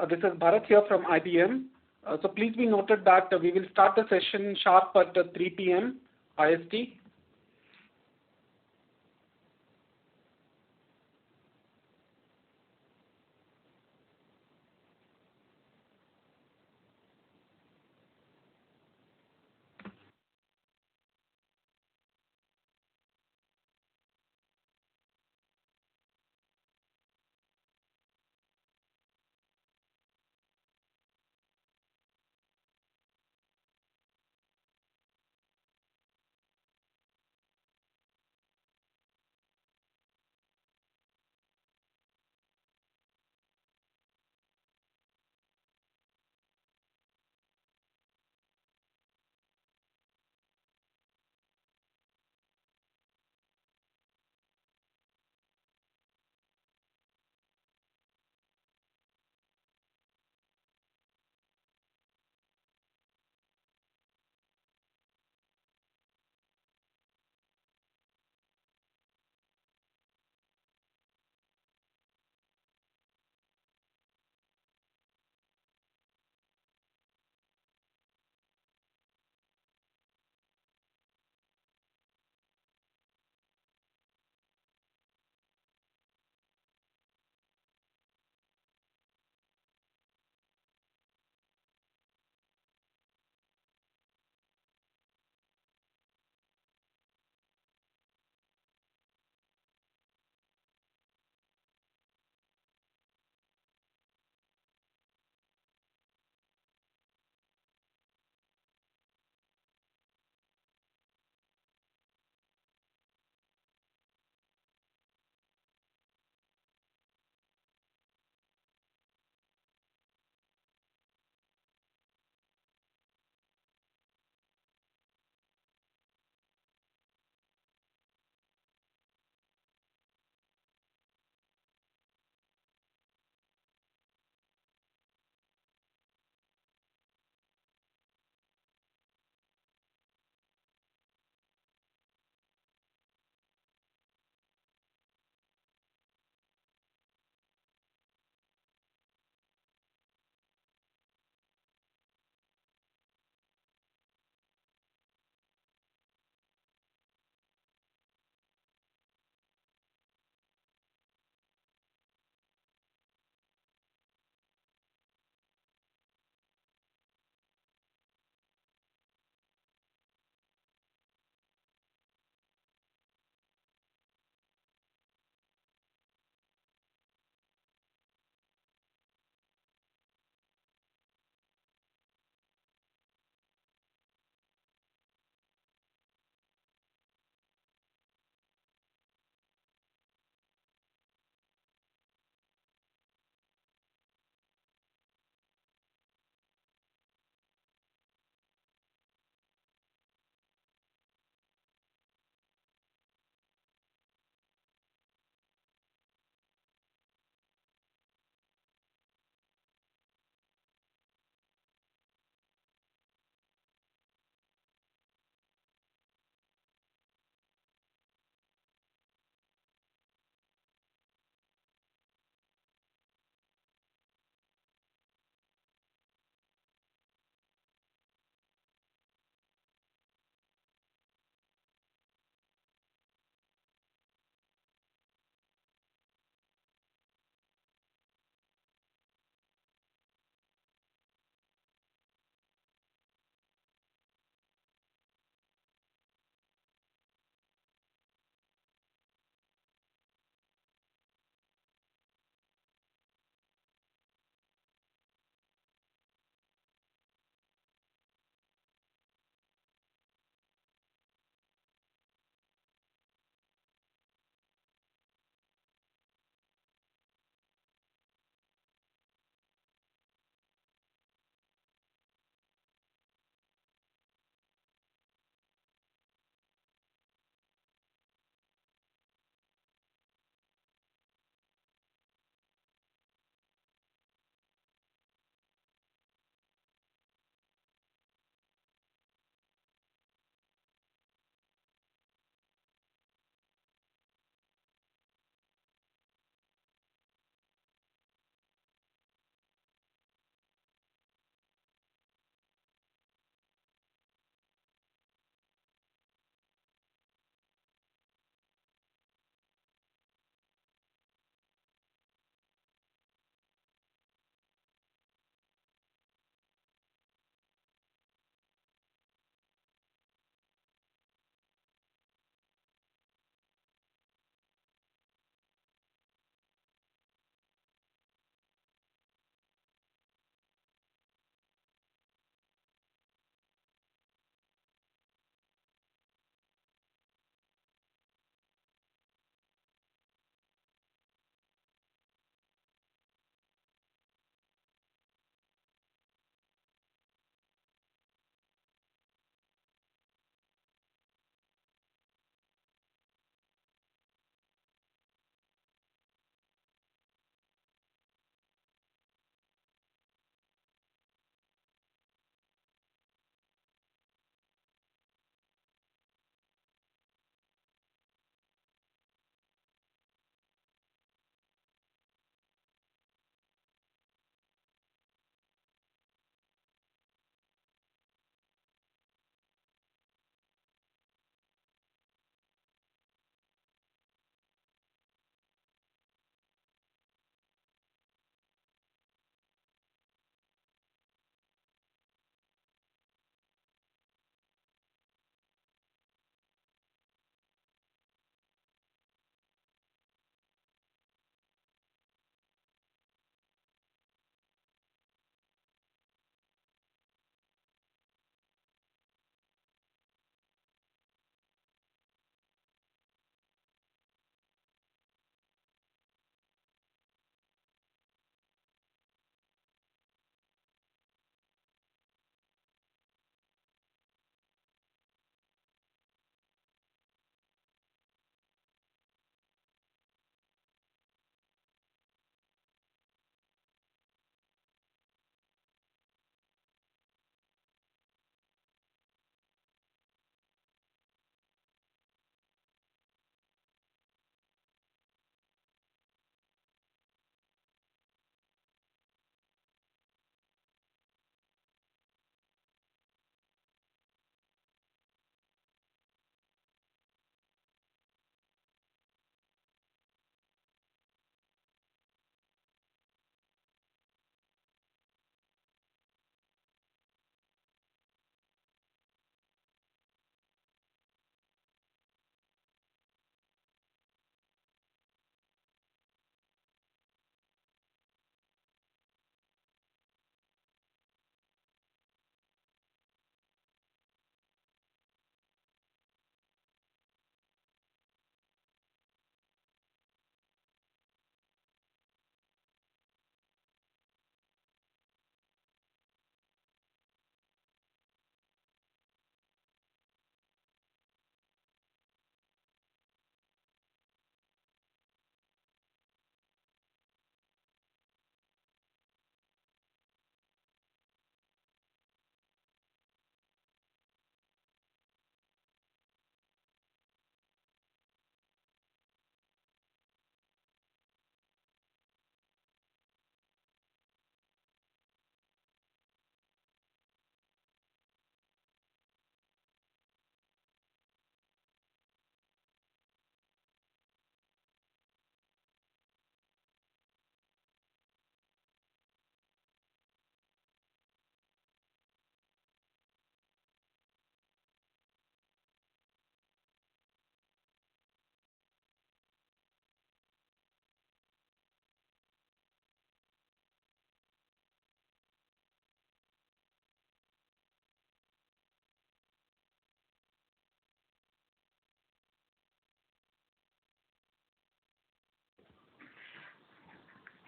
This is Bharat here from IBM. So please be noted that we will start the session sharp at 3 p.m. IST.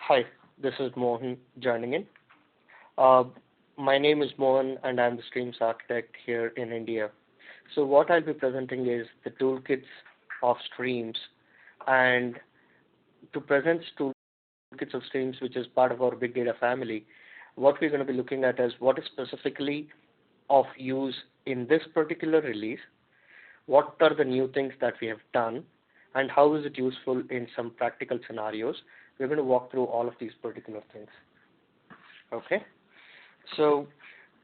Hi, this is Mohan joining in. Uh, my name is Mohan and I'm the Streams Architect here in India. So what I'll be presenting is the toolkits of streams, and to present toolkits of streams, which is part of our big data family, what we're going to be looking at is what is specifically of use in this particular release, what are the new things that we have done, and how is it useful in some practical scenarios. We're going to walk through all of these particular things. Okay? So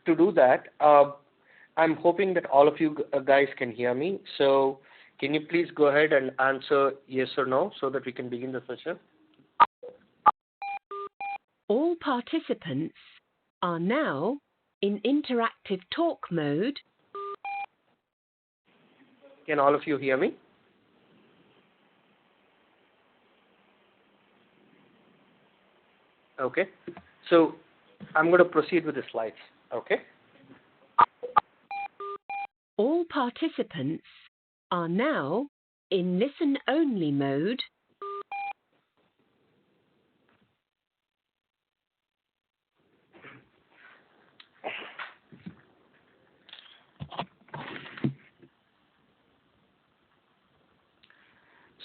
to do that, I'm hoping that all of you guys can hear me. So can you please go ahead and answer yes or no so that we can begin the session? All participants are now in interactive talk mode. Can all of you hear me? Okay. So I'm going to proceed with the slides. Okay. All participants are now in listen-only mode.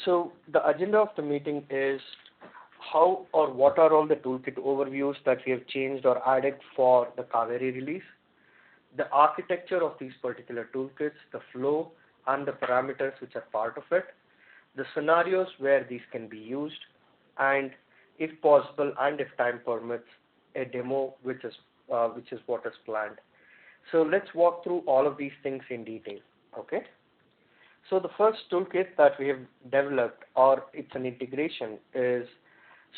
So the agenda of the meeting is how or what are all the toolkit overviews that we have changed or added for the Kaveri release, the architecture of these particular toolkits, the flow and the parameters which are part of it, the scenarios where these can be used, and if possible and if time permits, a demo which is what is planned. So let's walk through all of these things in detail. Okay. So the first toolkit that we have developed, or it's an integration, is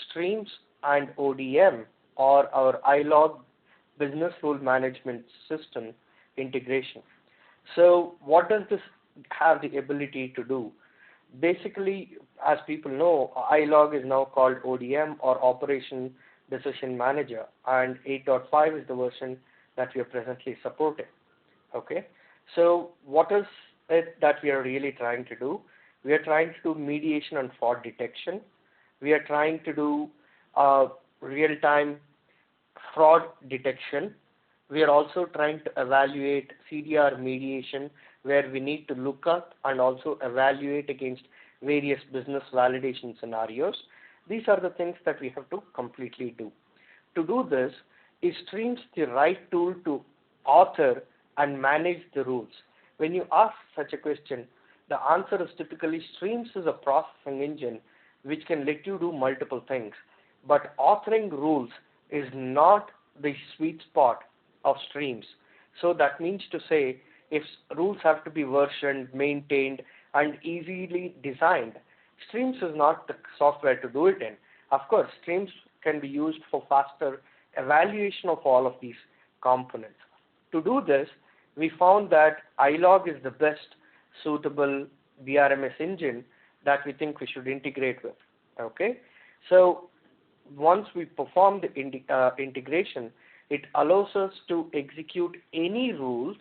Streams and ODM, or our iLog Business Rule Management System integration. So what does this have the ability to do? Basically, as people know, iLog is now called ODM, or Operation Decision Manager, and 8.5 is the version that we are presently supporting. Okay, so what is it that we are really trying to do? We are trying to do mediation and fraud detection. We are trying to do real-time fraud detection. We are also trying to evaluate CDR mediation, where we need to look up and also evaluate against various business validation scenarios. These are the things that we have to completely do. To do this, is Streams the right tool to author and manage the rules? When you ask such a question, the answer is typically Streams is a processing engine which can let you do multiple things. But authoring rules is not the sweet spot of Streams. So that means to say, if rules have to be versioned, maintained, and easily designed, Streams is not the software to do it in. Of course, Streams can be used for faster evaluation of all of these components. To do this, we found that iLog is the best suitable BRMS engine that we think we should integrate with. Okay, so once we perform the integration, it allows us to execute any rules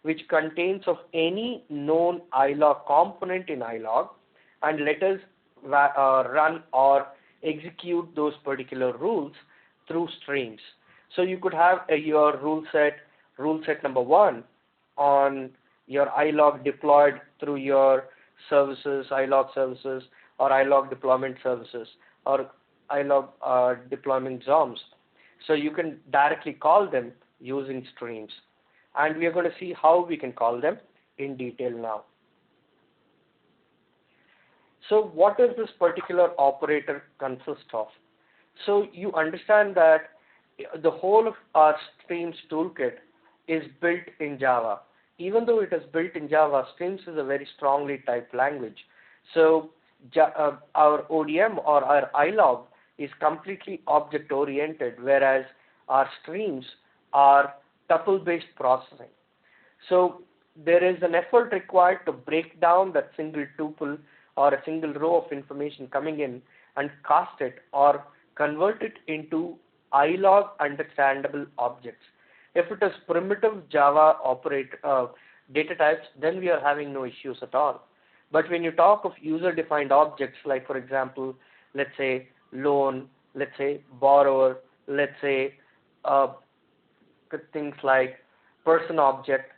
which contains of any known iLog component in iLog, and let us run or execute those particular rules through Streams. So you could have your rule set number 1 on your iLog deployed through your services, iLog services, or iLog deployment services, or iLog deployment ZOMs. So you can directly call them using Streams. And we are going to see how we can call them in detail now. So what does this particular operator consist of? So you understand that the whole of our Streams toolkit is built in Java. Even though it is built in Java, Streams is a very strongly typed language. So our ODM, or our iLog, is completely object-oriented, whereas our Streams are tuple-based processing. So there is an effort required to break down that single tuple or a single row of information coming in and cast it or convert it into iLog understandable objects. If it is primitive Java data types, then we are having no issues at all. But when you talk of user-defined objects, like for example, let's say loan, let's say borrower, let's say things like person object.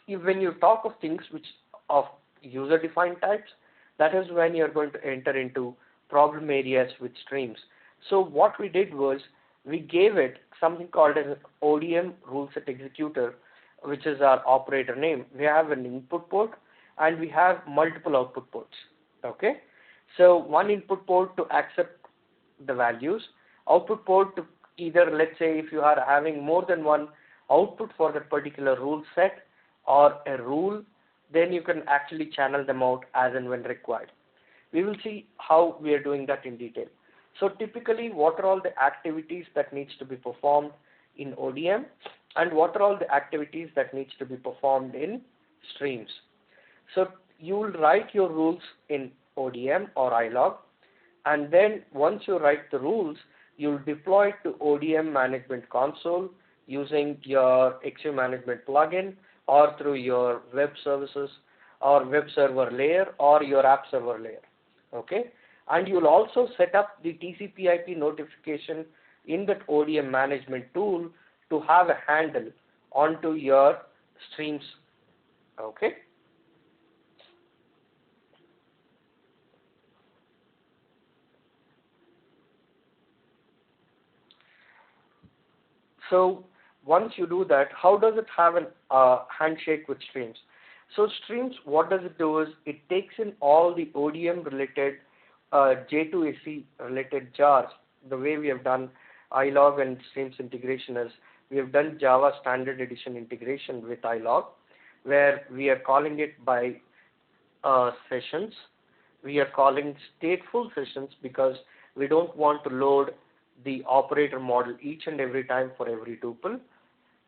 When you talk of things which of user-defined types, that is when you're going to enter into problem areas with streams. So what we did was we gave it something called as an ODM rule set executor, which is our operator name. We have an input port and we have multiple output ports. Okay, so one input port to accept the values, output port to either, let's say if you are having more than one output for that particular rule set or a rule, then you can actually channel them out as and when required. We will see how we are doing that in detail. So typically, what are all the activities that needs to be performed in ODM and what are all the activities that needs to be performed in streams. So you will write your rules in ODM or iLog, and then once you write the rules, you will deploy it to ODM management console using your XU management plugin or through your web services or web server layer or your app server layer. Okay, and you will also set up the TCP/IP notification in that ODM management tool to have a handle onto your streams. Okay. So once you do that, how does it have a handshake with streams? So streams, what does it do is it takes in all the ODM related J2SE related jars. The way we have done iLog and streams integration is we have done Java standard edition integration with iLog, where we are calling it by sessions. We are calling stateful sessions because we don't want to load the operator model each and every time for every tuple.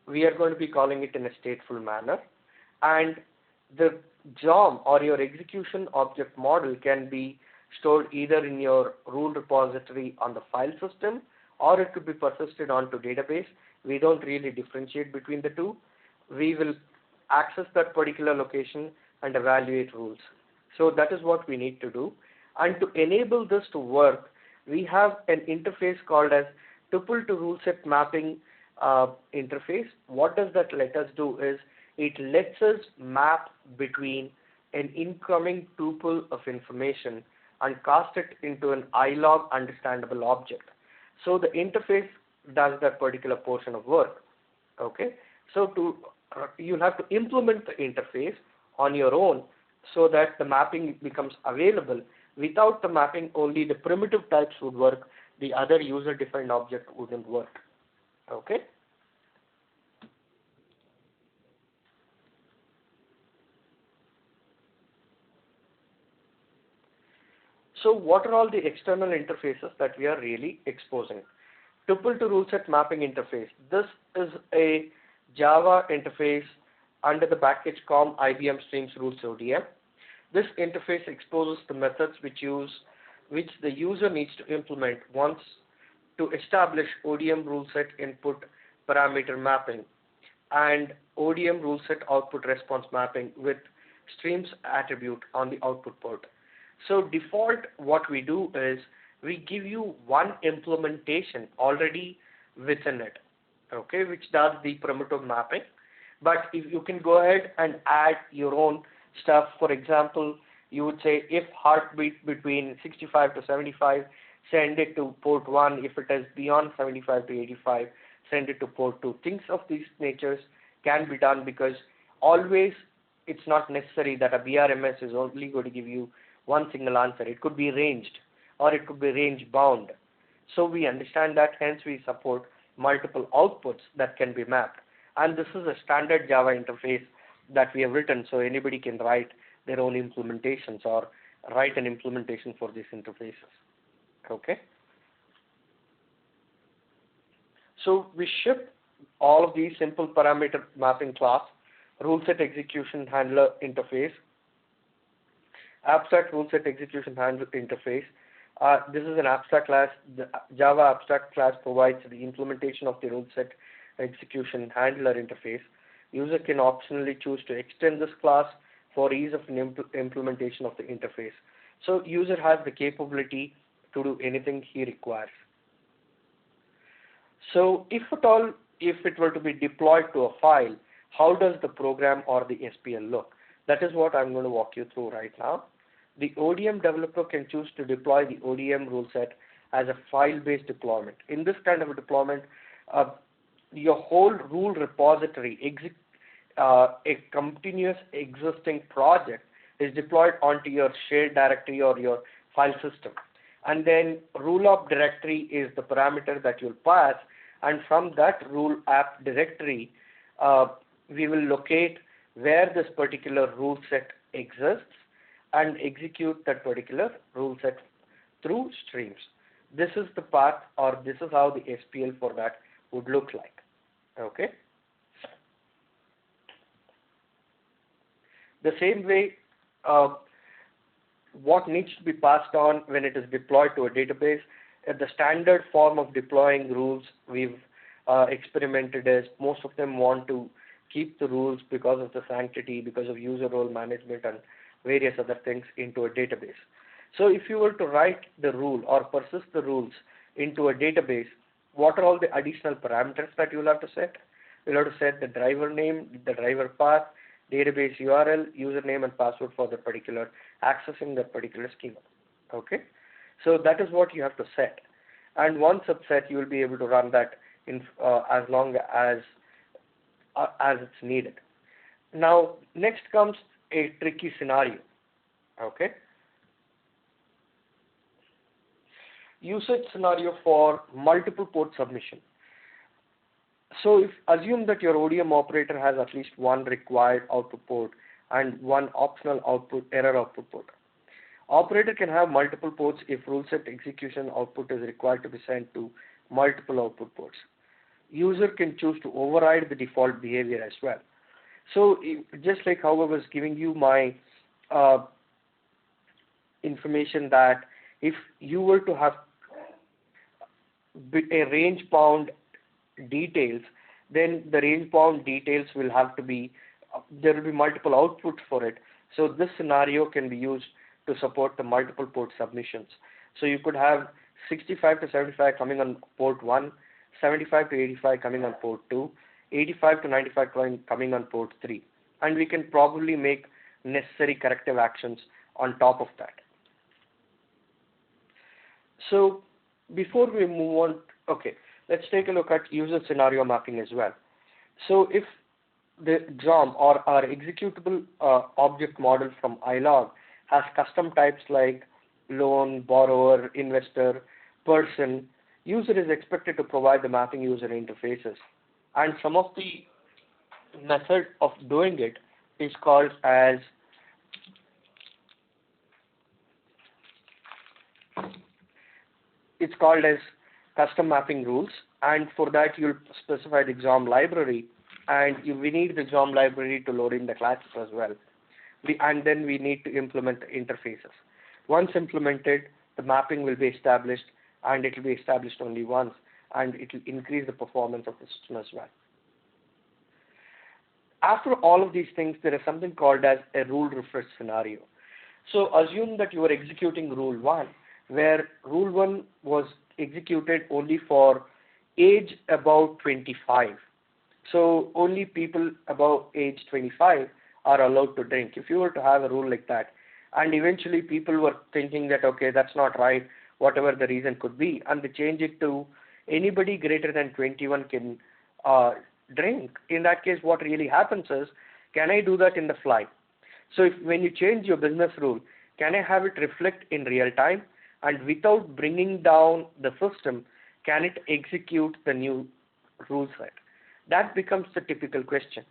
We are going to be calling it in a stateful manner. And the JOM or your execution object model can be stored either in your rule repository on the file system or it could be persisted onto database. We don't really differentiate between the two. We will access that particular location and evaluate rules. So that is what we need to do. And to enable this to work, we have an interface called as tuple to rule set mapping interface. What does that let us do is it lets us map between an incoming tuple of information and cast it into an iLog understandable object. So the interface does that particular portion of work. Okay, so you'll have to implement the interface on your own so that the mapping becomes available. Without the mapping, only the primitive types would work. The other user-defined object wouldn't work. Okay. So what are all the external interfaces that we are really exposing? Tuple to rule set mapping interface. This is a Java interface under the package COM IBM Streams Rules ODM. This interface exposes the methods which the user needs to implement once to establish ODM rule set input parameter mapping and ODM rule set output response mapping with streams attribute on the output port. So default, what we do is we give you one implementation already within it, okay, which does the primitive mapping. But if you can go ahead and add your own stuff, for example, you would say if heartbeat between 65 to 75, send it to port 1. If it is beyond 75 to 85, send it to port 2. Things of these natures can be done because always it's not necessary that a BRMS is only going to give you one single answer. It could be ranged or it could be range bound. So we understand that, hence we support multiple outputs that can be mapped. And this is a standard Java interface that we have written, so anybody can write their own implementations or write an implementation for these interfaces. Okay. So we ship all of these simple parameter mapping class, rule set execution handler interface, abstract rule set execution handler interface. This is an abstract class. The Java abstract class provides the implementation of the rule set execution handler interface. User can optionally choose to extend this class for ease of implementation of the interface. So user has the capability to do anything he requires. So if at all, if it were to be deployed to a file, how does the program or the SPL look? That is what I'm going to walk you through right now. The ODM developer can choose to deploy the ODM rule set as a file-based deployment. In this kind of a deployment, your whole rule repository, a continuous existing project, is deployed onto your shared directory or your file system. And then rule app directory is the parameter that you'll pass, and from that rule app directory, we will locate where this particular rule set exists and execute that particular rule set through streams. This is the path, or this is how the SPL for that would look like. Okay. The same way, what needs to be passed on when it is deployed to a database, the standard form of deploying rules we've experimented is most of them want to keep the rules because of the sanctity, because of user role management and various other things into a database. So if you were to write the rule or persist the rules into a database, what are all the additional parameters that you will have to set? You'll have to set the driver name, the driver path, database URL, username and password for the particular accessing that particular schema. Okay, so that is what you have to set, and once it's set, you will be able to run that in as long as it's needed. Now, next comes a tricky scenario. Okay, usage scenario for multiple port submission. So assume that your ODM operator has at least one required output port and one optional error output port. Operator can have multiple ports if rule set execution output is required to be sent to multiple output ports. User can choose to override the default behavior as well. So just like how I was giving you my information that if you were to have a range bound details, then the range bound details will have to be, there will be multiple outputs for it. So this scenario can be used to support the multiple port submissions. So you could have 65 to 75 coming on port 1, 75 to 85 coming on port 2, 85 to 95 coming on port 3. And we can probably make necessary corrective actions on top of that. So before we move on, okay, let's take a look at user scenario mapping as well. So if the JOM or our executable object model from iLog has custom types like loan, borrower, investor, person, user is expected to provide the mapping user interfaces. And some of the method of doing it is called as custom mapping rules, and for that you'll specify the XOM library, and we need the XOM library to load in the classes as well. And then we need to implement the interfaces. Once implemented, the mapping will be established, and it will be established only once, and it will increase the performance of the system as well. After all of these things, there is something called as a rule refresh scenario. So assume that you are executing rule 1, where rule 1 was executed only for age about 25. So only people above age 25 are allowed to drink. If you were to have a rule like that, and eventually people were thinking that, okay, that's not right, whatever the reason could be, and they change it to anybody greater than 21 can drink. In that case, what really happens is, can I do that in the fly? So when you change your business rule, can I have it reflect in real time, and without bringing down the system, can it execute the new rule set? That becomes the typical question.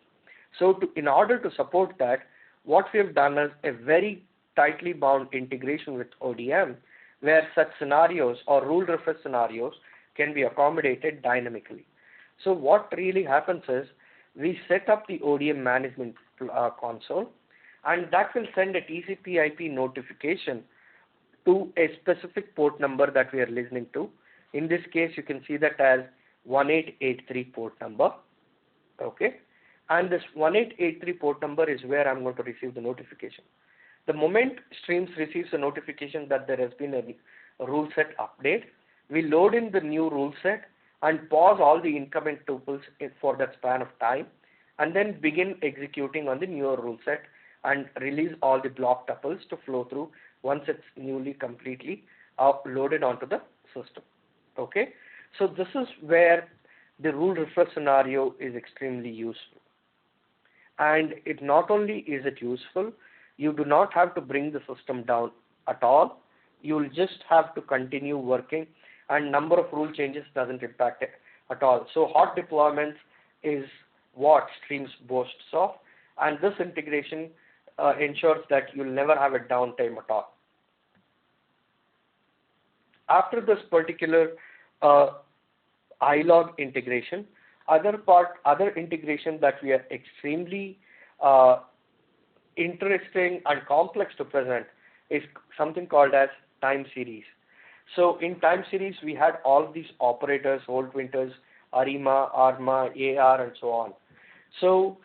So in order to support that, what we have done is a very tightly bound integration with ODM, where such scenarios or rule refresh scenarios can be accommodated dynamically. So what really happens is, we set up the ODM management console, and that will send a TCP/IP notification to a specific port number that we are listening to. In this case, you can see that as 1883 port number. Okay, and this 1883 port number is where I'm going to receive the notification. The moment Streams receives a notification that there has been a rule set update, we load in the new rule set, and pause all the incoming tuples for that span of time, and then begin executing on the newer rule set and release all the block tuples to flow through once it's newly completely loaded onto the system. Okay, so this is where the rule refresh scenario is extremely useful. And it not only is it useful, you do not have to bring the system down at all. You will just have to continue working, and number of rule changes doesn't impact it at all. So hot deployments is what Streams boasts of, and this integration ensures that you'll never have a downtime at all. After this particular iLog integration, other integration that we are extremely interesting and complex to present is something called as time series. So in time series, we had all of these operators, hold pointers, ARIMA, ARMA, AR, and so on. So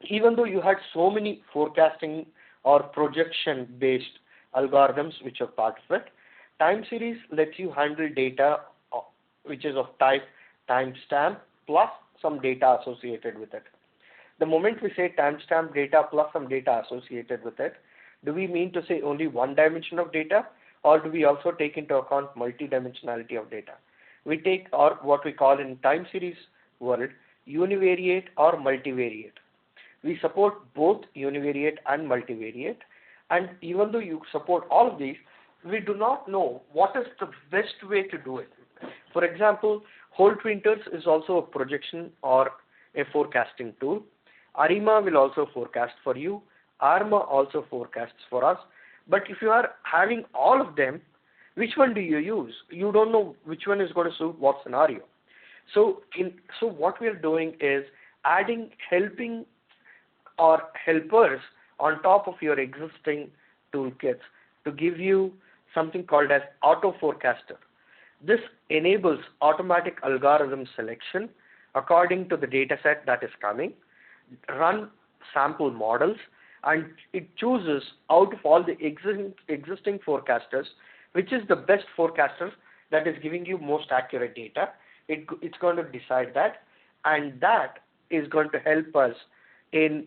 even though you had so many forecasting or projection-based algorithms which are part of it, time series lets you handle data which is of type timestamp plus some data associated with it. The moment we say timestamp data plus some data associated with it, do we mean to say only one dimension of data, or do we also take into account multidimensionality of data? We take, or what we call in time series world, univariate or multivariate. We support both univariate and multivariate, and even though you support all of these, we do not know what is the best way to do it. For example, hold pointers is also a projection or a forecasting tool. ARIMA will also forecast for you. ARMA also forecasts for us. But if you are having all of them, which one do you use? You don't know which one is going to suit what scenario. So what we are doing is adding helping or helpers on top of your existing toolkits to give you something called as auto forecaster. This enables automatic algorithm selection according to the data set that is coming, run sample models, and it chooses out of all the existing forecasters which is the best forecaster that is giving you most accurate data. It's going to decide that, and that is going to help us in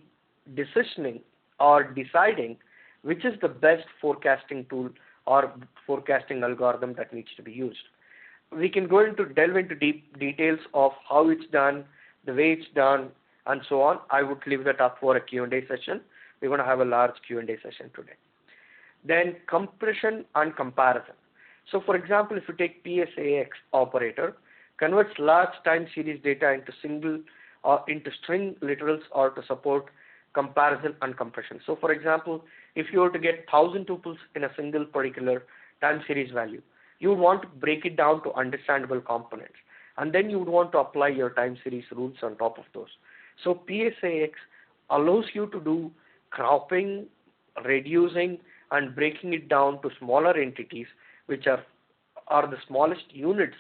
decisioning or deciding which is the best forecasting tool or forecasting algorithm that needs to be used. We can delve into deep details of how it's done, the way it's done, and so on. I would leave that up for a Q&A session. We're going to have a large Q&A session today. Then compression and comparison. So for example, if you take PSAX operator, converts large time series data into into string literals or to support comparison and compression. So for example, if you were to get 1,000 tuples in a single particular time series value, you would want to break it down to understandable components, and then you would want to apply your time series rules on top of those. So PSAX allows you to do cropping, reducing, and breaking it down to smaller entities, which are the smallest units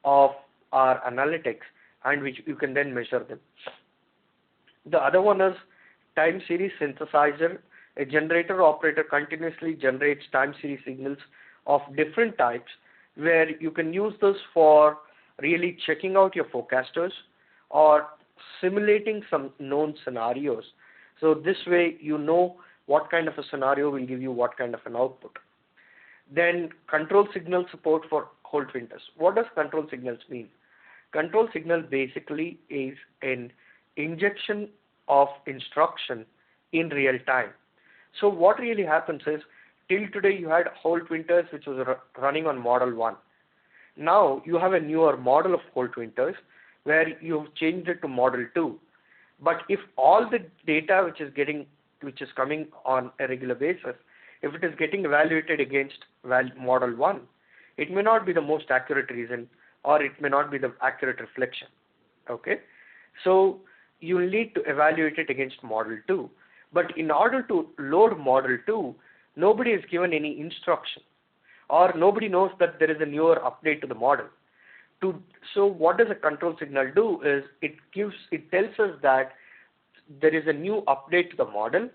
of our analytics, and which you can then measure them. The other one is time series synthesizer. A generator operator continuously generates time series signals of different types, where you can use this for really checking out your forecasters or simulating some known scenarios. So this way you know what kind of a scenario will give you what kind of an output. Then control signal support for hold pointers. What does control signals mean? Control signal basically is an injection of instruction in real time. So what really happens is, till today you had hold pointers which was running on model 1. Now you have a newer model of hold pointers where you've changed it to model 2. But if all the data which is coming on a regular basis, if it is getting evaluated against model 1, it may not be the most accurate reason, or it may not be the accurate reflection. Okay, so you will need to evaluate it against model 2. But in order to load model 2, nobody is given any instruction, or nobody knows that there is a newer update to the model. So what does a control signal do is it tells us that there is a new update to the model.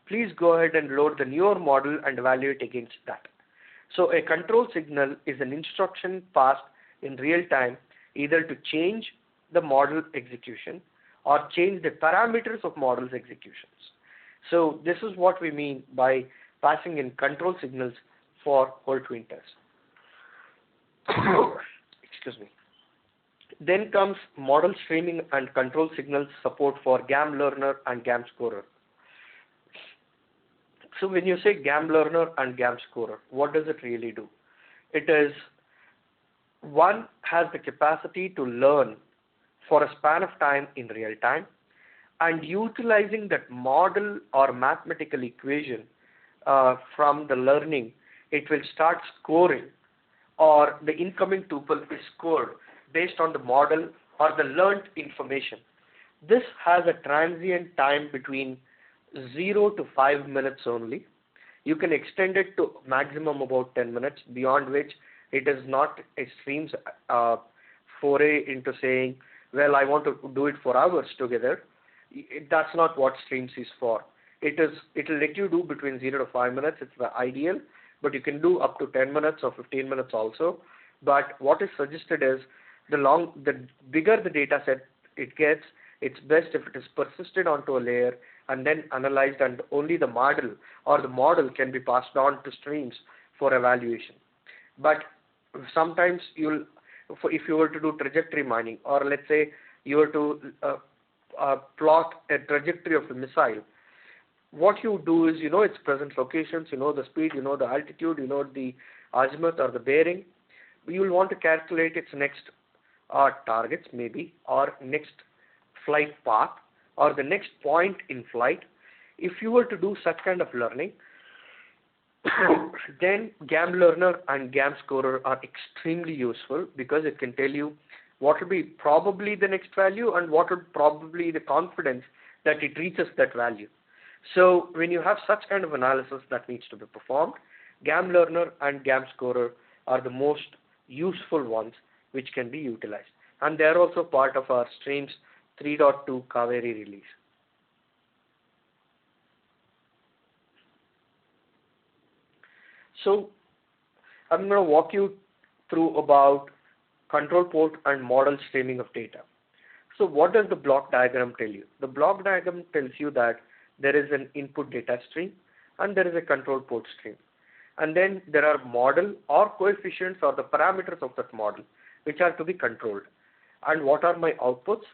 Please go ahead and load the newer model and evaluate against that. So a control signal is an instruction passed in real time, either to change the model execution or change the parameters of models executions. So this is what we mean by passing in control signals for whole twin tests. Excuse me. Then comes model streaming and control signals support for GAM learner and GAM scorer. So when you say GAM learner and GAM scorer, what does it really do? It is, one has the capacity to learn for a span of time in real time, and utilizing that model or mathematical equation from the learning, it will start scoring, or the incoming tuple is scored based on the model or the learned information. This has a transient time between 0 to 5 minutes only. You can extend it to maximum about 10 minutes, beyond which it is not a stream's foray into saying, well, I want to do it for hours together. That's not what streams is for. It will let you do between 0 to 5 minutes. It's the ideal, but you can do up to 10 minutes or 15 minutes also. But what is suggested is the bigger the data set it gets, it's best if it is persisted onto a layer and then analyzed, and only the model or the model can be passed on to streams for evaluation. But sometimes if you were to do trajectory mining, or let's say you were to plot a trajectory of a missile, what you do is, its present locations, the speed, the altitude, the azimuth or the bearing. You will want to calculate its next targets maybe, or next flight path, or the next point in flight. If you were to do such kind of learning, then GAM learner and GAM scorer are extremely useful, because it can tell you what will be probably the next value and what would probably the confidence that it reaches that value. So when you have such kind of analysis that needs to be performed, GAM learner and GAM scorer are the most useful ones which can be utilized. And they are also part of our Streams 3.2 Kaveri release. So I'm going to walk you through about control port and model streaming of data. So what does the block diagram tell you? The block diagram tells you that there is an input data stream and there is a control port stream. And then there are model or coefficients or the parameters of that model which are to be controlled. And what are my outputs?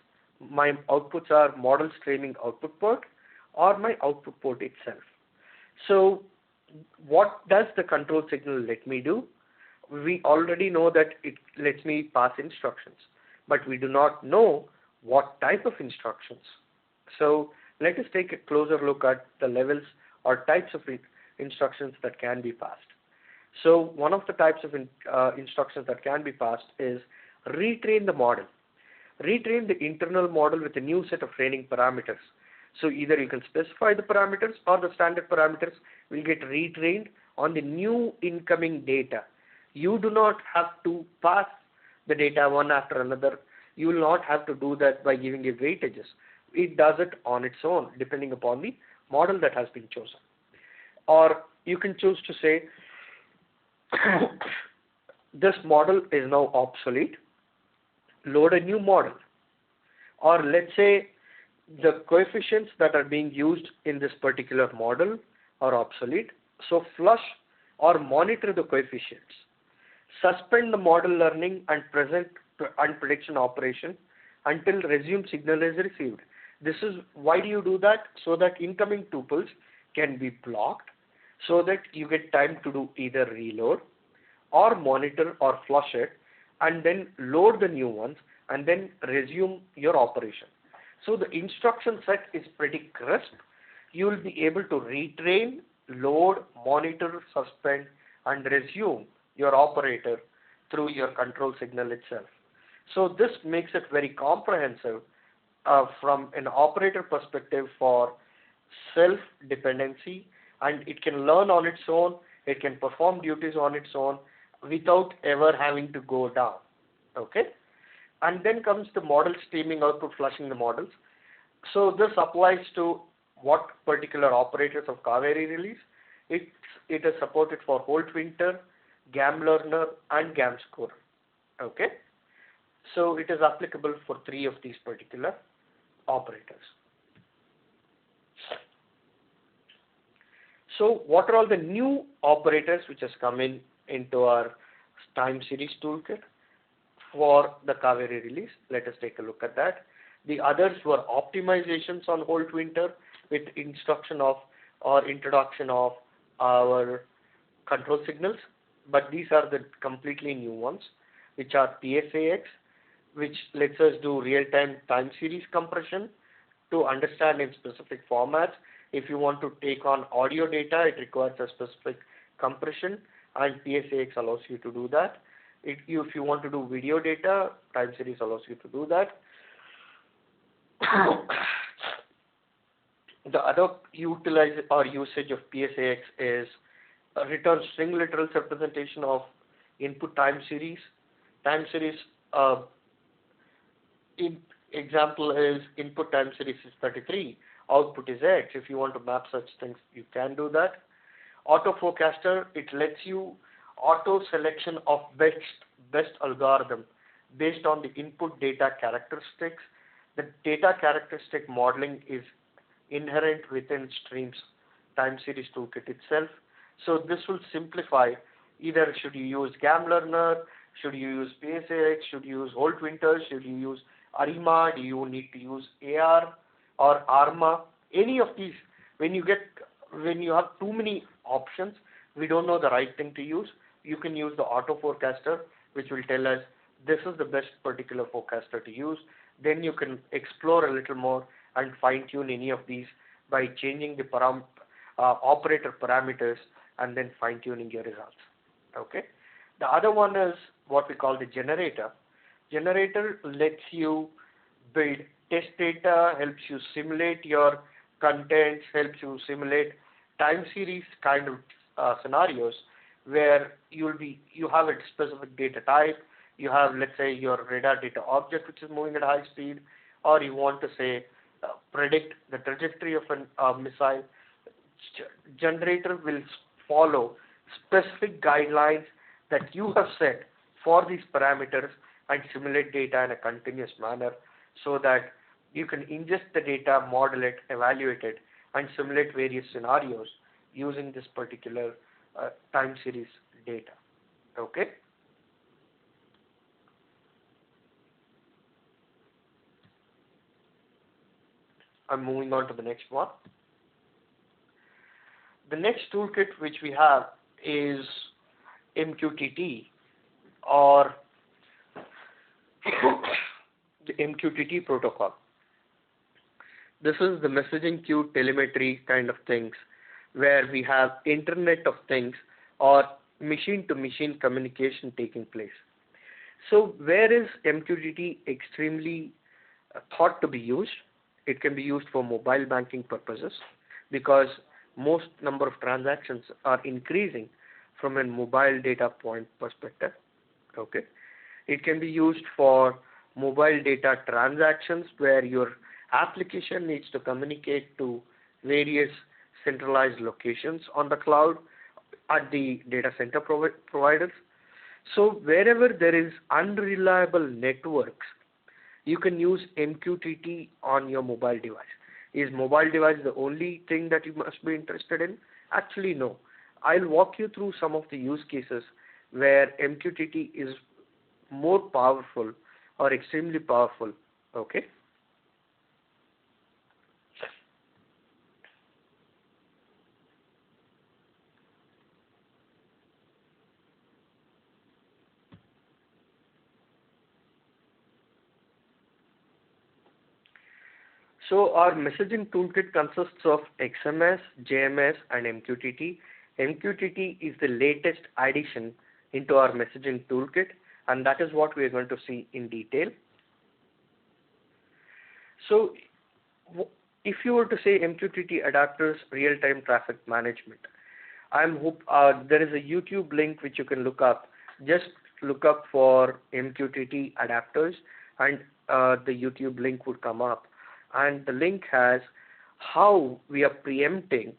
My outputs are model streaming output port or my output port itself. So what does the control signal let me do? We already know that it lets me pass instructions, but we do not know what type of instructions. So let us take a closer look at the levels or types of instructions that can be passed. So one of the types of instructions that can be passed is retrain the model. Retrain the internal model with a new set of training parameters. So either you can specify the parameters or the standard parameters will get retrained on the new incoming data. You do not have to pass the data one after another. You will not have to do that by giving it weightages. It does it on its own depending upon the model that has been chosen. Or you can choose to say this model is now obsolete. Load a new model. Or let's say the coefficients that are being used in this particular model are obsolete. So flush or monitor the coefficients. Suspend the model learning and prediction operation until resume signal is received. This is why do you do that? So that incoming tuples can be blocked, so that you get time to do either reload or monitor or flush it, and then load the new ones and then resume your operation. So the instruction set is pretty crisp. You will be able to retrain, load, monitor, suspend, and resume your operator through your control signal itself. So this makes it very comprehensive from an operator perspective for self-dependency, and it can learn on its own, it can perform duties on its own without ever having to go down. Okay? And then comes the model streaming output, flushing the models. So this applies to what particular operators of Kaveri release. It is supported for whole twinter, GAM learner, and GAM scorer. Okay, so it is applicable for 3 of these particular operators. So what are all the new operators which has come into our time series toolkit for the Kaveri release? Let us take a look at that. The others were optimizations on whole twinter with instruction of or introduction of our control signals, but these are the completely new ones, which are PSAX, which lets us do real-time time series compression to understand in specific formats. If you want to take on audio data, it requires a specific compression, and PSAX allows you to do that. If you want to do video data, time series allows you to do that. The other usage of PSAX is a return string literals representation of input time series. Time series example is input time series is 33, output is X. If you want to map such things, you can do that. Auto forecaster, it lets you auto selection of best algorithm based on the input data characteristics. The data characteristic modeling is inherent within Stream's time series toolkit itself. So this will simplify either should you use GAM learner, should you use PSAX, should you use whole twinter, should you use ARIMA, do you need to use AR or ARMA? Any of these, when you have too many options, we don't know the right thing to use, you can use the auto forecaster, which will tell us this is the best particular forecaster to use. Then you can explore a little more and fine tune any of these by changing the operator parameters and then fine tuning your results. Okay. The other one is what we call the generator. Generator lets you build test data, helps you simulate your contents, helps you simulate time series kind of scenarios where you have a specific data type. You have, let's say, your radar data object which is moving at high speed, or you want to say predict the trajectory of a missile. Generator will follow specific guidelines that you have set for these parameters and simulate data in a continuous manner so that you can ingest the data, model it, evaluate it, and simulate various scenarios using this particular time series data. Okay. I'm moving on to the next one. The next toolkit which we have is MQTT, or the MQTT protocol. This is the messaging queue telemetry kind of things where we have Internet of Things or machine-to-machine communication taking place. So where is MQTT extremely thought to be used? It can be used for mobile banking purposes because most number of transactions are increasing from a mobile data point perspective. Okay. It can be used for mobile data transactions where your application needs to communicate to various centralized locations on the cloud at the data center providers. So wherever there is unreliable networks, you can use MQTT on your mobile device. Is mobile device the only thing that you must be interested in? Actually, no. I'll walk you through some of the use cases where MQTT is more powerful or extremely powerful. Okay. So our messaging toolkit consists of XMS, JMS, and MQTT. MQTT is the latest addition into our messaging toolkit, and that is what we are going to see in detail. So if you were to say MQTT adapters real-time traffic management, there is a YouTube link which you can look up. Just look up for MQTT adapters and the YouTube link would come up. And the link has how we are preempting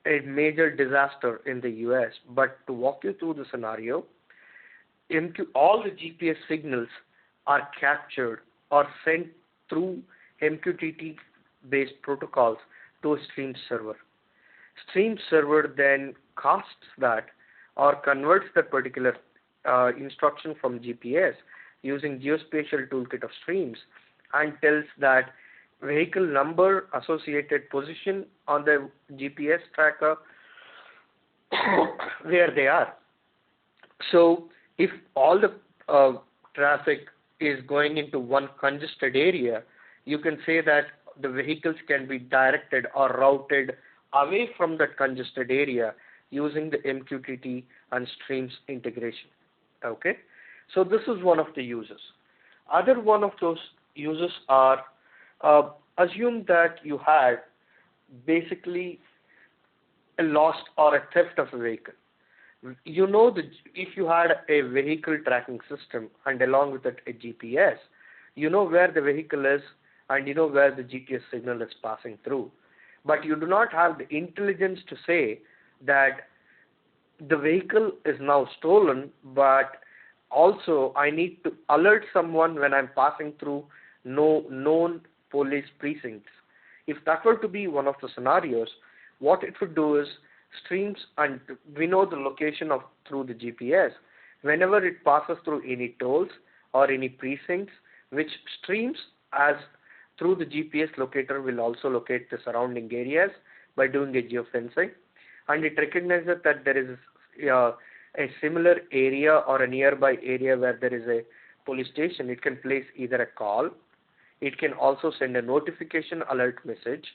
a major disaster in the US. But to walk you through the scenario, all the GPS signals are captured or sent through MQTT-based protocols to a stream server. Stream server then casts that or converts that particular instruction from GPS using geospatial toolkit of streams and tells that vehicle number, associated position on the GPS tracker, where they are. So if all the traffic is going into one congested area, you can say that the vehicles can be directed or routed away from that congested area using the MQTT and streams integration. Okay, so this is one of the uses. Other one of those uses are, assume that you had basically a lost or a theft of a vehicle. You know, if you had a vehicle tracking system and along with it a GPS, you know where the vehicle is and you know where the GPS signal is passing through. But you do not have the intelligence to say that the vehicle is now stolen, but also I need to alert someone when I'm passing through no known police precincts. If that were to be one of the scenarios, what it would do is streams, and we know the location of through the GPS, whenever it passes through any tolls or any precincts, which streams as through the GPS locator will also locate the surrounding areas by doing a geofencing, and it recognizes that there is a similar area or a nearby area where there is a police station. It can place either a call, it can also send a notification alert message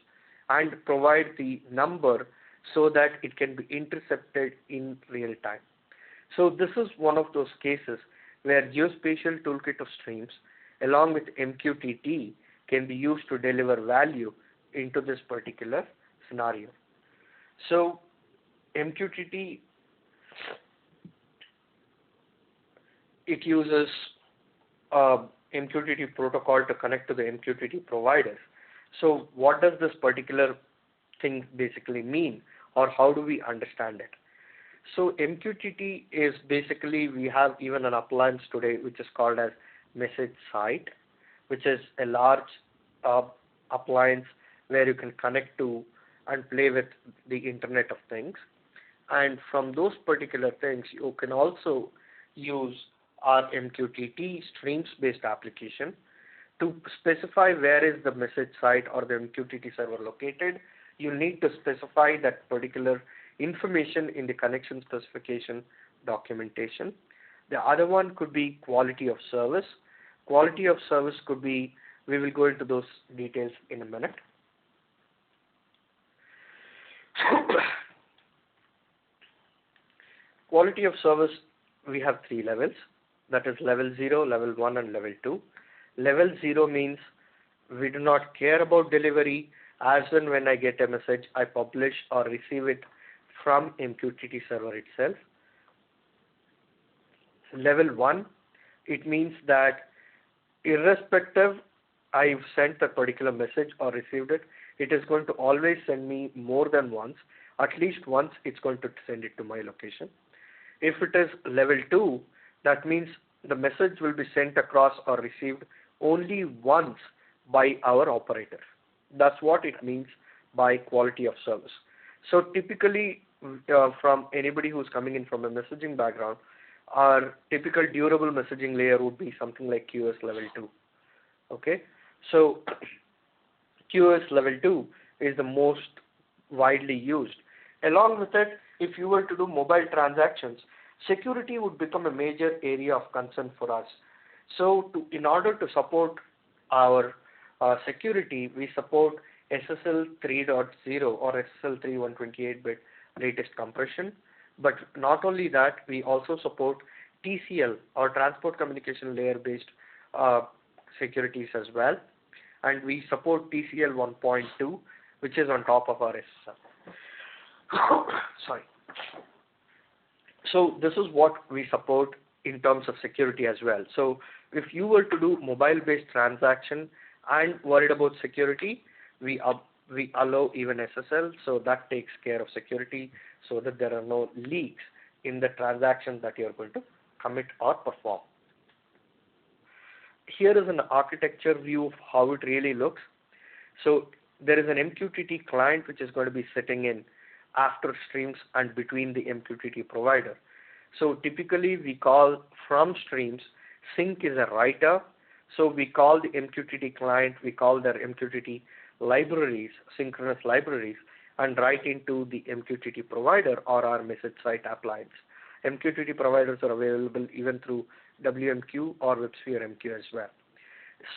and provide the number so that it can be intercepted in real time. So this is one of those cases where geospatial toolkit of streams along with MQTT can be used to deliver value into this particular scenario. So MQTT, it uses MQTT protocol to connect to the MQTT providers. So what does this particular thing basically mean, or how do we understand it? So MQTT is basically, we have even an appliance today which is called as message site, which is a large appliance where you can connect to and play with the Internet of Things. And from those particular things, you can also use our MQTT streams-based application to specify where is the message site or the MQTT server located. You need to specify that particular information in the connection specification documentation. The other one could be quality of service. Quality of service could be, we will go into those details in a minute. Quality of service, we have 3 levels. That is level 0, level 1 and level 2. Level 0 means we do not care about delivery. As and when I get a message, I publish or receive it from MQTT server itself. Level 1, it means that irrespective I've sent that particular message or received it, it is going to always send me more than once. At least once it's going to send it to my location. If it is level 2, that means the message will be sent across or received only once by our operator. That's what it means by quality of service. So typically, from anybody who's coming in from a messaging background, our typical durable messaging layer would be something like QoS level 2. Okay, so QoS level 2 is the most widely used. Along with it, if you were to do mobile transactions, security would become a major area of concern for us. So in order to support our security, we support SSL 3.0 or SSL 3 128-bit latest compression. But not only that, we also support TCL or Transport Communication Layer based securities as well. And we support TCL 1.2, which is on top of our SSL. Sorry. So this is what we support in terms of security as well. So if you were to do mobile-based transaction and worried about security, we allow even SSL, so that takes care of security so that there are no leaks in the transactions that you are going to commit or perform. Here is an architecture view of how it really looks. So there is an MQTT client which is going to be sitting in after streams and between the MQTT provider. So typically we call from streams, sync is a writer. So we call the MQTT client, we call their MQTT libraries, synchronous libraries, and write into the MQTT provider or our message site appliance. MQTT providers are available even through WMQ or WebSphere MQ as well.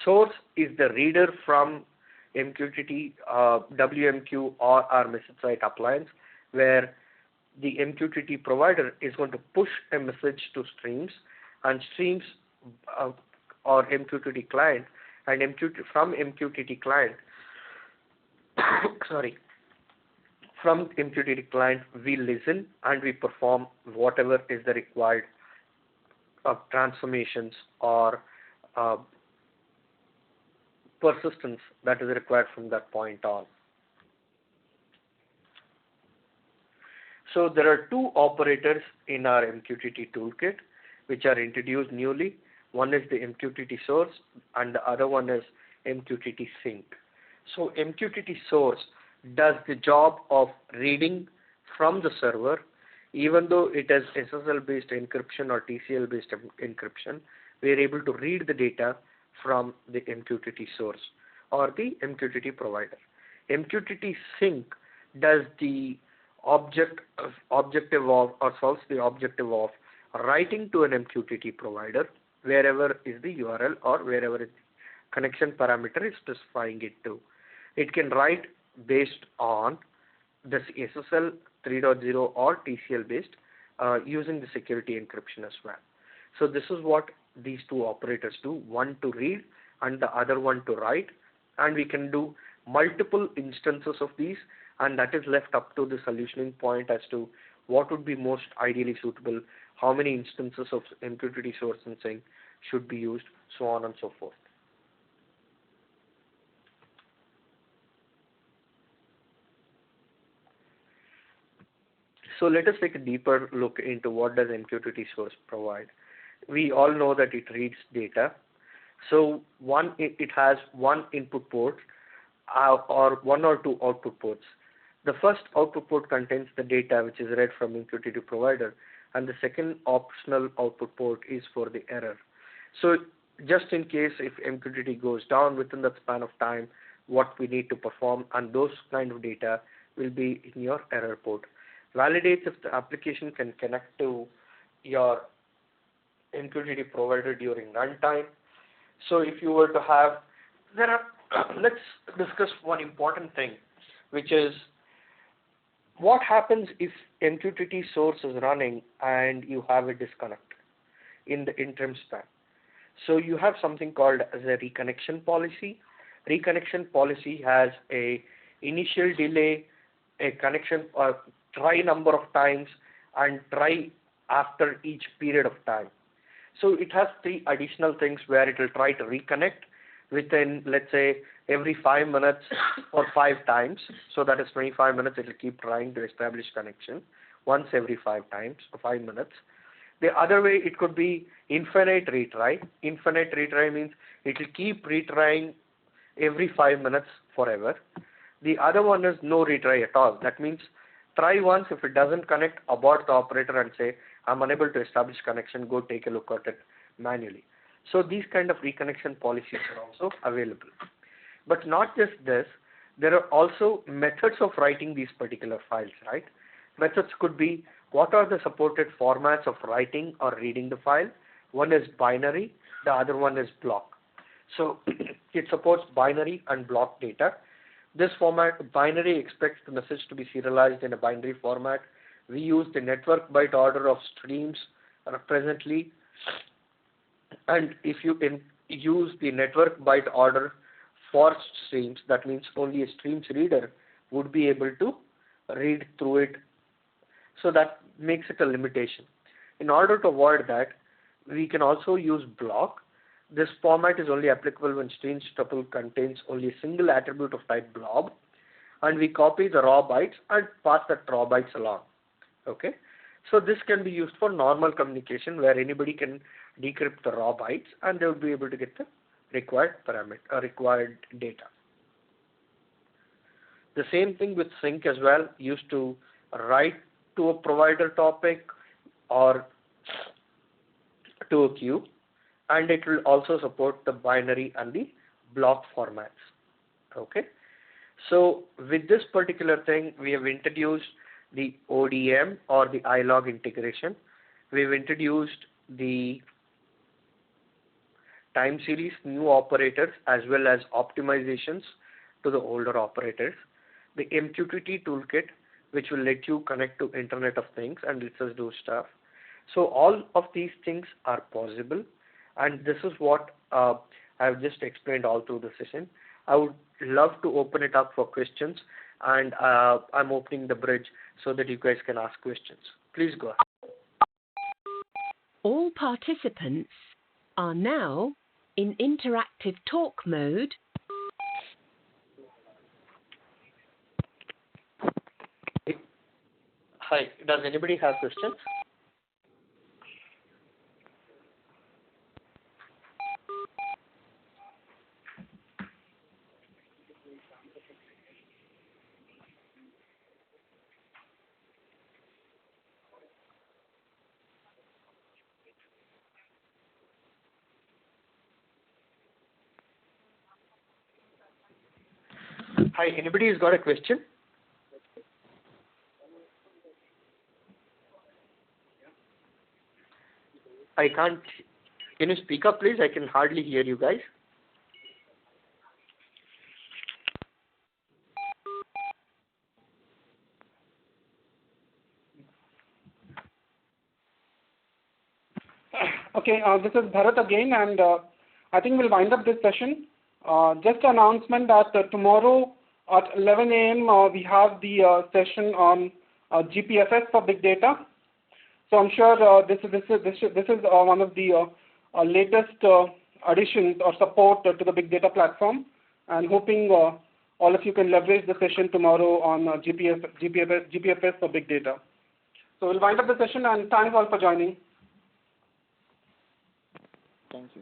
Source is the reader from MQTT, WMQ or our message site appliance, where the MQTT provider is going to push a message to streams, and streams or MQTT client, and from MQTT client, sorry, from MQTT client we listen and we perform whatever is the required transformations or persistence that is required from that point on. So there are two operators in our MQTT toolkit which are introduced newly. One is the MQTT source and the other one is MQTT sync. So MQTT source does the job of reading from the server. Even though it is SSL based encryption or TCL based encryption, we are able to read the data from the MQTT source or the MQTT provider. MQTT sync does the objective of, or solves the objective of, writing to an MQTT provider wherever is the URL or wherever the connection parameter is specifying it to. It can write based on the SSL 3.0 or TCL based using the security encryption as well. So this is what these two operators do, one to read and the other one to write, and we can do multiple instances of these, and that is left up to the solutioning point as to what would be most ideally suitable, how many instances of MQTT source and sync should be used, so on and so forth. So let us take a deeper look into what does MQTT source provide. We all know that it reads data. So it has one input port or one or two output ports. The first output port contains the data which is read from MQTT provider, and the second optional output port is for the error. So just in case if MQTT goes down within that span of time, what we need to perform, and those kind of data will be in your error port. Validates if the application can connect to your MQTT provider during runtime. So if you were to have, let's discuss one important thing, which is what happens if MQTT source is running and you have a disconnect in the interim span. So you have something called as a reconnection policy. Reconnection policy has a initial delay, a connection try number of times, and try after each period of time. So it has three additional things where it will try to reconnect within, let's say, every 5 minutes or 5 times. So that is 25 minutes. It will keep trying to establish connection once every 5 times or 5 minutes. The other way, it could be infinite retry. Infinite retry means it will keep retrying every 5 minutes forever. The other one is no retry at all. That means try once. If it doesn't connect, abort the operator and say, I'm unable to establish connection, go take a look at it manually. So these kind of reconnection policies are also available. But not just this, there are also methods of writing these particular files, right? Methods could be, what are the supported formats of writing or reading the file? One is binary, the other one is block. So it supports binary and block data. This format, binary, expects the message to be serialized in a binary format. We use the network byte order of streams presently. And if you use the network byte order for streams, that means only a streams reader would be able to read through it. So that makes it a limitation. In order to avoid that, we can also use block. This format is only applicable when streams tuple contains only a single attribute of type blob, and we copy the raw bytes and pass the raw bytes along. Okay. So this can be used for normal communication where anybody can decrypt the raw bytes and they will be able to get the required required data. The same thing with sync as well, used to write to a provider topic or to a queue, and it will also support the binary and the block formats. Okay. So with this particular thing, we have introduced the ODM or the iLog integration. We've introduced the time series new operators as well as optimizations to the older operators. The MQTT toolkit, which will let you connect to Internet of Things and lets us do stuff. So all of these things are possible, and this is what I've just explained all through the session. I would love to open it up for questions, and I'm opening the bridge so that you guys can ask questions. Please go ahead. All participants are now in interactive talk mode. Hi, does anybody have questions? Hi, anybody has got a question? I can't. Can you speak up, please? I can hardly hear you guys. Okay, this is Bharat again, and I think we'll wind up this session. Just an announcement that tomorrow at 11 a.m. We have the session on GPFS for big data. So I'm sure this is one of the latest additions or support to the big data platform, and hoping all of you can leverage the session tomorrow on GPFS for big data. So we'll wind up the session, and thanks all for joining. Thank you.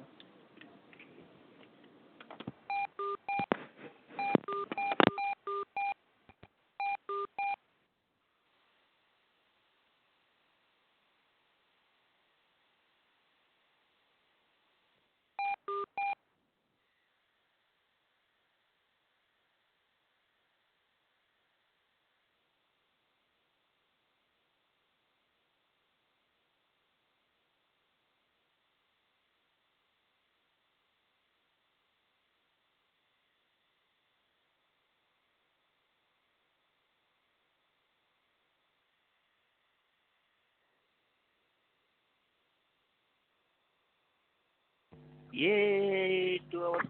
Yay! 2 hours.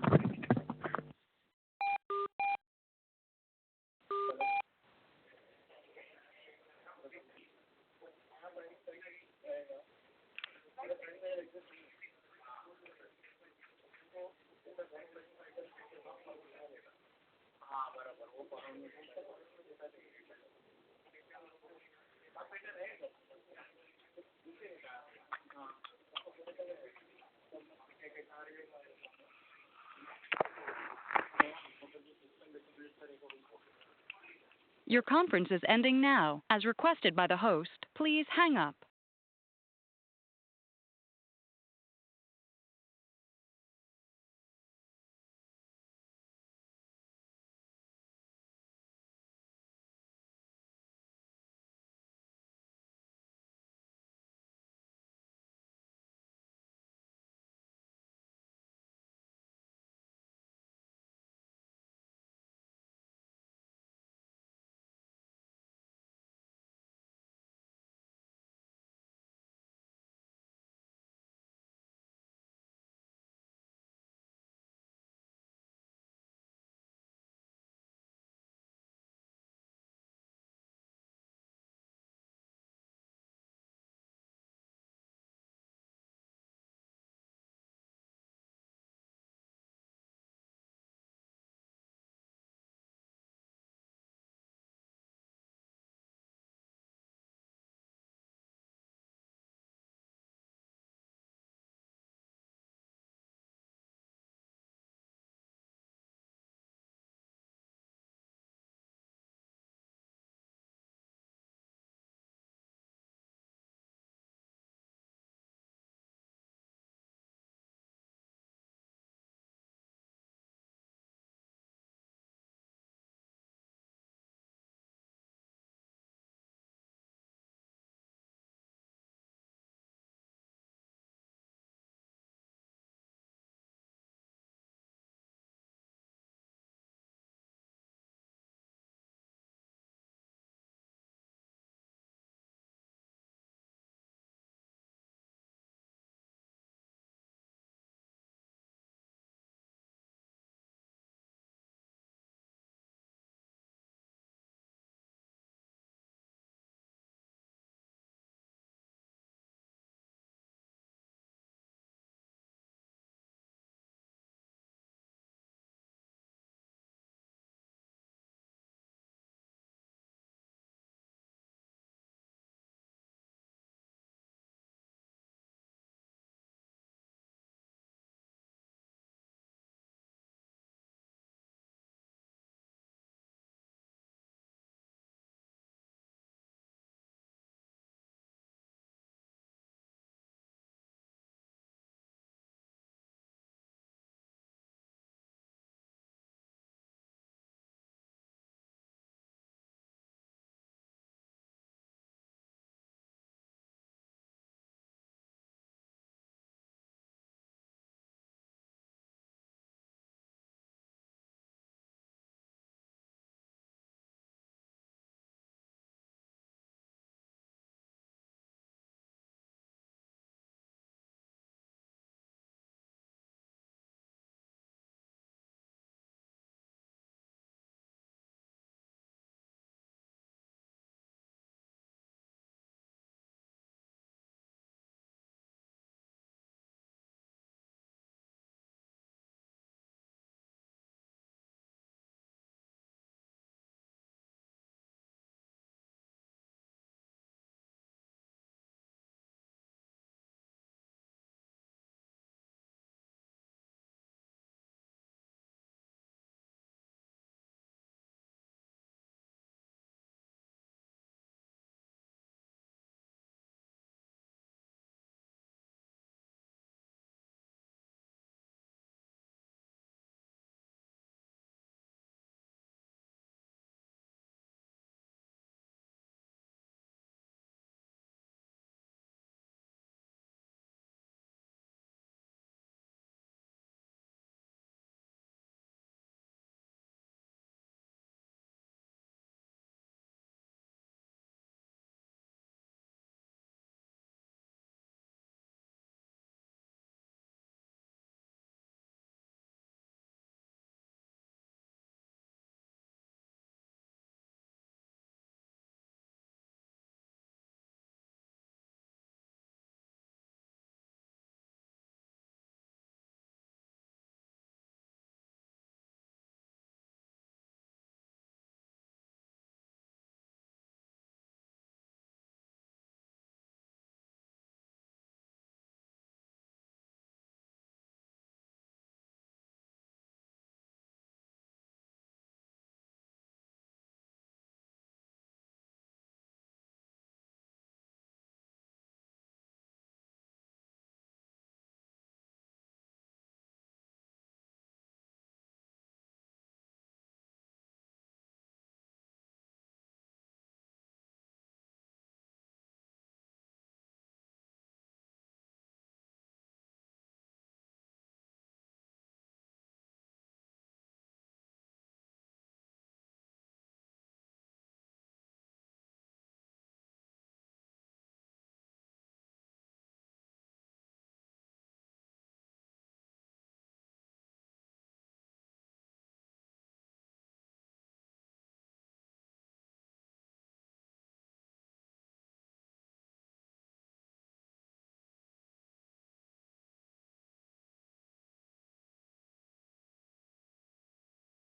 Your conference is ending now. As requested by the host, please hang up.